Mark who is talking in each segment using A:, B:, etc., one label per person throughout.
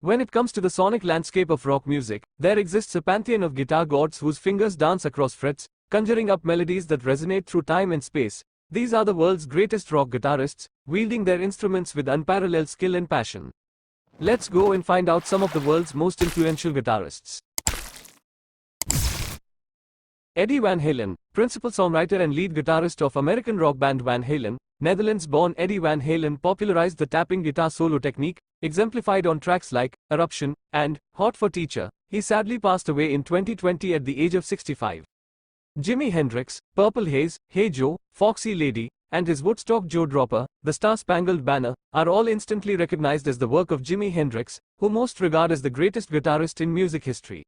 A: When it comes to the sonic landscape of rock music, there exists a pantheon of guitar gods whose fingers dance across frets, conjuring up melodies that resonate through time and space. These are the world's greatest rock guitarists, wielding their instruments with unparalleled skill and passion. Let's go and find out some of the world's most influential guitarists. Eddie Van Halen, principal songwriter and lead guitarist of American rock band Van Halen, Netherlands-born Eddie Van Halen popularized the tapping guitar solo technique, exemplified on tracks like Eruption and Hot for Teacher. He sadly passed away in 2020 at the age of 65. Jimi Hendrix, Purple Haze, Hey Joe, Foxy Lady, and his Woodstock Joe Dropper, The Star-Spangled Banner, are all instantly recognized as the work of Jimi Hendrix, who most regard as the greatest guitarist in music history.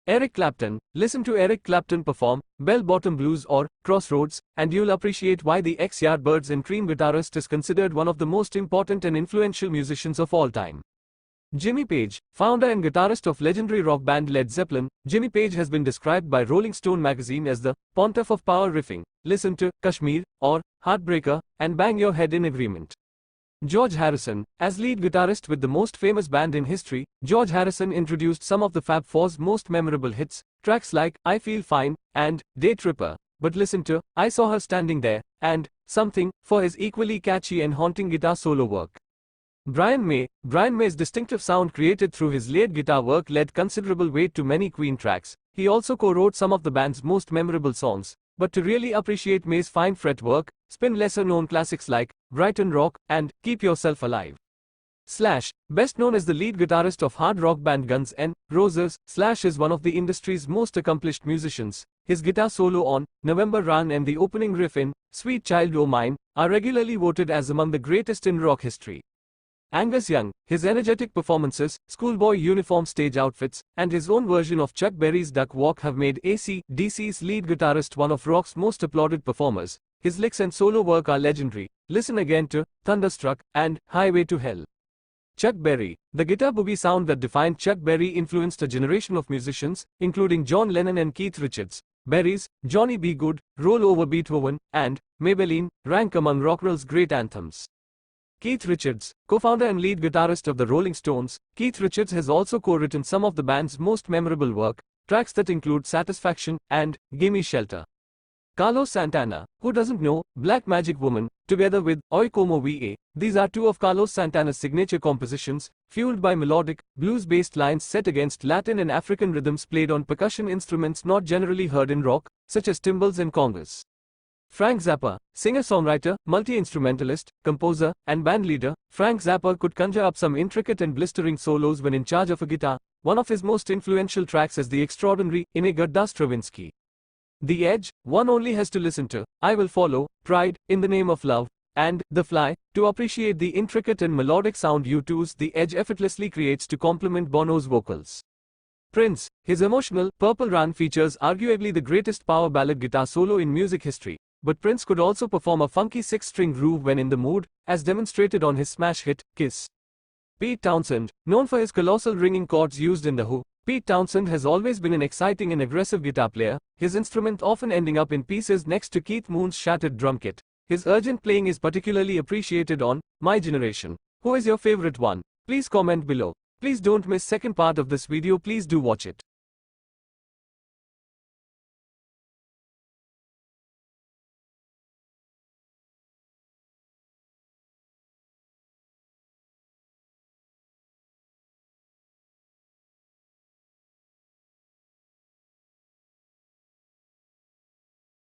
A: Eric Clapton, listen to Eric Clapton perform Bell Bottom Blues or Crossroads, and you'll appreciate why the ex-Yardbirds and Cream guitarist is considered one of the most important and influential musicians of all time. Jimmy Page, founder and guitarist of legendary rock band Led Zeppelin, Jimmy Page has been described by Rolling Stone magazine as the pontiff of power riffing. Listen to Kashmir or Heartbreaker and bang your head in agreement. George Harrison, as lead guitarist with the most famous band in history, George Harrison introduced some of the Fab Four's most memorable hits, tracks like I Feel Fine and Day Tripper, but listen to I Saw Her Standing There and Something for his equally catchy and haunting guitar solo work. Brian May's distinctive sound created through his layered guitar work led considerable weight to many Queen tracks. He also co-wrote some of the band's most memorable songs. But to really appreciate May's fine fret work, spin lesser-known classics like Brighton Rock and Keep Yourself Alive. Slash, best known as the lead guitarist of hard rock band Guns N' Roses, Slash is one of the industry's most accomplished musicians. His guitar solo on November Run and the opening riff in Sweet Child O' Mine are regularly voted as among the greatest in rock history. Angus Young, his energetic performances, schoolboy uniform stage outfits, and his own version of Chuck Berry's Duck Walk have made AC/DC's lead guitarist one of rock's most applauded performers. His licks and solo work are legendary. Listen again to Thunderstruck and Highway to Hell. Chuck Berry, the guitar boogie sound that defined Chuck Berry influenced a generation of musicians, including John Lennon and Keith Richards. Berry's Johnny B. Good, Roll Over Beethoven, and Maybelline rank among rock and roll's great anthems. Keith Richards, co-founder and lead guitarist of the Rolling Stones, Keith Richards has also co-written some of the band's most memorable work, tracks that include Satisfaction and Gimme Shelter. Carlos Santana, who doesn't know Black Magic Woman, together with Oi Como Va, these are two of Carlos Santana's signature compositions, fueled by melodic, blues-based lines set against Latin and African rhythms played on percussion instruments not generally heard in rock, such as timbales and congas. Frank Zappa, singer-songwriter, multi-instrumentalist, composer, and bandleader, Frank Zappa could conjure up some intricate and blistering solos when in charge of a guitar. One of his most influential tracks is the extraordinary Inagada Stravinsky. The Edge, one only has to listen to I Will Follow, Pride, In the Name of Love, and The Fly, to appreciate the intricate and melodic sound U2's The Edge effortlessly creates to complement Bono's vocals. Prince, his emotional Purple Run features arguably the greatest power ballad guitar solo in music history. But Prince could also perform a funky six-string groove when in the mood, as demonstrated on his smash hit, Kiss. Pete Townshend, known for his colossal ringing chords used in The Who, Pete Townshend has always been an exciting and aggressive guitar player, his instrument often ending up in pieces next to Keith Moon's shattered drum kit. His urgent playing is particularly appreciated on My Generation. Who is your favorite one? Please comment below. Please don't miss second part of this video, please do watch it.